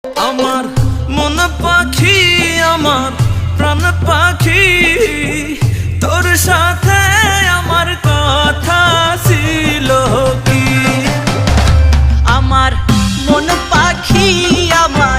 আমার মন পাখি, আমার প্রাণ পাখি, তোর সাথে আমার কথা ছিল কি? আমার মন পাখি, আমার